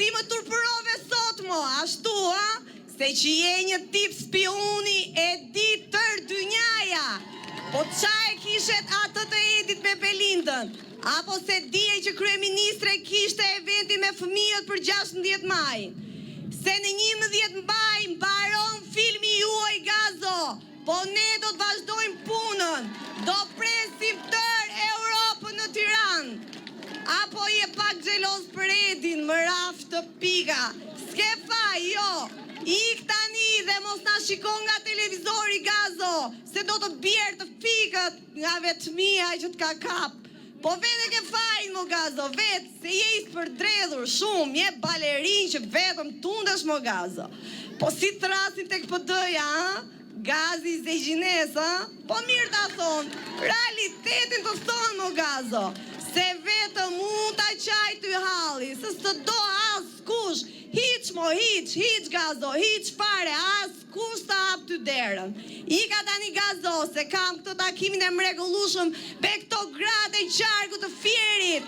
si më turpërove sot mo, ashtu, a? Se që je një tip spioni e di tër dynjaja. Po qa e kishet atë të Edit me Belindën? Apo se dije që kryeministre kishte eventi me fëmijët për 16 maj? Se në 11 maj mbaron filmi juaj Gazo, po ne do të vazhdojmë punën, do presim tër Europën në Tiranë. Apo je pak xheloz për Edin, më raf të pika, s'ke faj, jo. Ik tani dhe mos na shikon nga televizori Gazo, se do të bjerë të fikët nga vetëmia që të ka kap. Po vete ke fajnë mo Gazo, vetë, se je i përdredhur shumë, je balerin që vetëm tundesh mo Gazo. Po si të rasin tek PD-ja, a? Gazi se gjines, a? Po mirë ta thonë, realitetin të thonë mo Gazo, se vetëm mund ta qaj të halli, se së do as kush. Hiq mo, hiq Gazo, hiq fare, as kush të hap të derën. Ika tani Gazo, se kam këtë takimin e mrekullueshëm me këto gratë e qarku të Fierit.